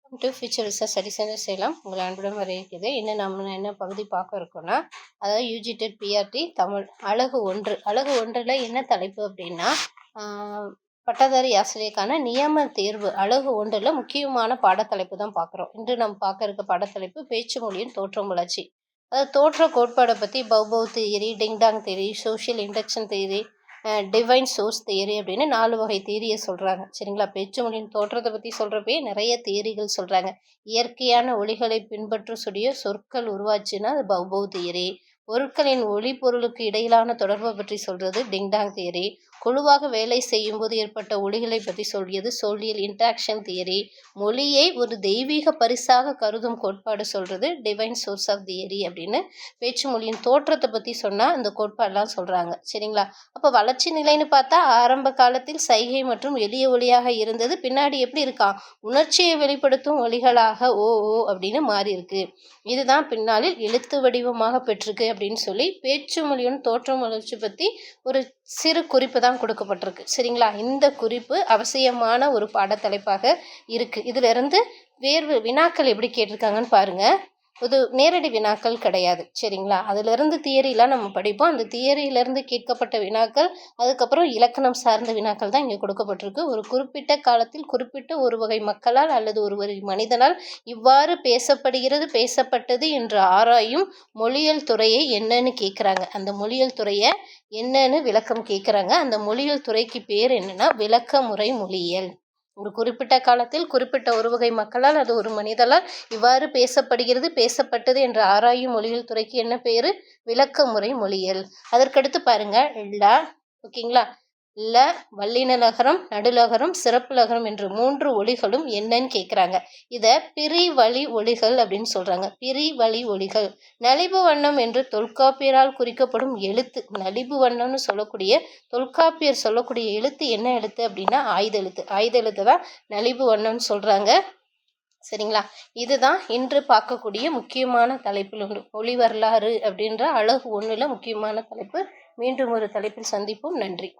Welcome to future research study centre Salem. உங்கள் அன்புடன் வரவேற்கிறது. இன்னும் நம்ம என்ன பகுதி பார்க்க இருக்கோம்னா, அதாவது யூஜிடெட் பிஆர்டி தமிழ் அழகு ஒன்றில் என்ன தலைப்பு அப்படின்னா, பட்டதாரி ஆசிரியருக்கான நியமன தேர்வு அழகு ஒன்றில் முக்கியமான பாடத்தலைப்பு தான் பார்க்குறோம். இன்று நம்ம பார்க்க இருக்க பாடத்தலைப்பு பேச்சு மொழியின் தோற்றம் வளர்ச்சி. அதாவது தோற்ற கோட்பாடை பற்றி bow wow theory, ding dong theory, social induction theory, divine source theory அப்படின்னு 4 வகை தியரியை சொல்கிறாங்க. சரிங்களா? பேச்சு மொழியின் தோற்றத்தை பற்றி சொல்கிறப்பே நிறைய தியரிகள் சொல்கிறாங்க. இயற்கையான ஒலிகளை பின்பற்றக்கூடிய சொற்கள் உருவாச்சுன்னா அது பௌபவ் தியரி. பொருட்களின் ஒளி பொருளுக்கு இடையிலான தொடர்பை பற்றி சொல்கிறது டிங்டாங் தியரி. குழுவாக வேலை செய்யும் போது ஏற்பட்ட ஒலிகளை பற்றி சொல்லியது சோஷியல் இன்ட்ராக்ஷன் தியரி. மொழியை ஒரு தெய்வீக பரிசாக கருதும் கோட்பாடு சொல்கிறது டிவைன் சோர்ஸ் ஆஃப் தியரி அப்படின்னு பேச்சு மொழியின் தோற்றத்தை பற்றி சொன்னால் இந்த கோட்பாடெல்லாம் சொல்கிறாங்க. சரிங்களா? அப்போ வளர்ச்சி நிலைன்னு பார்த்தா ஆரம்ப காலத்தில் சைகை மற்றும் எளிய ஒலியாக இருந்தது. பின்னாடி எப்படி இருக்கான், உணர்ச்சியை வெளிப்படுத்தும் ஒலிகளாக ஓ ஓ அப்படின்னு மாறி இருக்கு. இதுதான் பின்னாளில் எழுத்து வடிவமாக பெற்றிருக்கு அப்படின்னு சொல்லி பேச்சு மொழியின் தோற்றம் வளர்ச்சி பற்றி ஒரு சிறு குறிப்பு தான் கொடுக்கப்பட்டிருக்கு. சரிங்களா? இந்த குறிப்பு அவசியமான ஒரு பாடத்தலைப்பாக இருக்கு. இதுல இருந்து வேறு வினாக்கள் எப்படி கேட்டிருக்காங்கன்னு பாருங்க. இது நேரடி வினாக்கள் கிடையாது. சரிங்களா? அதிலிருந்து தியரிலாம் நம்ம படிப்போம். அந்த தியரியிலிருந்து கேட்கப்பட்ட வினாக்கள், அதுக்கப்புறம் இலக்கணம் சார்ந்த வினாக்கள் தான் இங்கே கொடுக்கப்பட்டிருக்கு. ஒரு குறிப்பிட்ட காலத்தில் குறிப்பிட்ட ஒரு வகை மக்களால் அல்லது ஒரு வகை மனிதனால் இவ்வாறு பேசப்பட்டது என்று ஆராயும் மொழியியல் துறையை என்னன்னு கேட்குறாங்க. அந்த மொழியியல் துறையை என்னன்னு விளக்கம் கேட்குறாங்க. அந்த மொழியியல் துறைக்கு பேர் என்னன்னா விளக்கமுறை மொழியியல். ஒரு குறிப்பிட்ட காலத்தில் குறிப்பிட்ட ஒரு வகை மக்களால் அது ஒரு மனிதனால் இவ்வாறு பேசப்பட்டது என்று ஆராயும் மொழியியல் துறைக்கு என்ன பேரு? விளக்கமுறை மொழியியல். அதற்கடுத்து பாருங்க, ஓகேங்களா, ல வல்லினலகரம், நடுலகரம், சிறப்பு லகரம் என்று 3 ஒலிகளும் என்னன்னு கேட்குறாங்க. இதை பிரிவழி ஒலிகள் அப்படின்னு சொல்றாங்க. பிரிவழி ஒலிகள். நலிபு வண்ணம் என்று தொல்காப்பியரால் குறிக்கப்படும் எழுத்து, நலிபு வண்ணம்னு சொல்லக்கூடிய தொல்காப்பியர் சொல்லக்கூடிய எழுத்து என்ன எழுத்து அப்படின்னா ஆயுத எழுத்து தான் நலிபு வண்ணம்னு சொல்றாங்க. சரிங்களா? இதுதான் இன்று பார்க்கக்கூடிய முக்கியமான தலைப்பில் உண்டு. மொழி வரலாறு அப்படின்ற அழகு 1ல் முக்கியமான தலைப்பு. மீண்டும் ஒரு தலைப்பில் சந்திப்போம். நன்றி.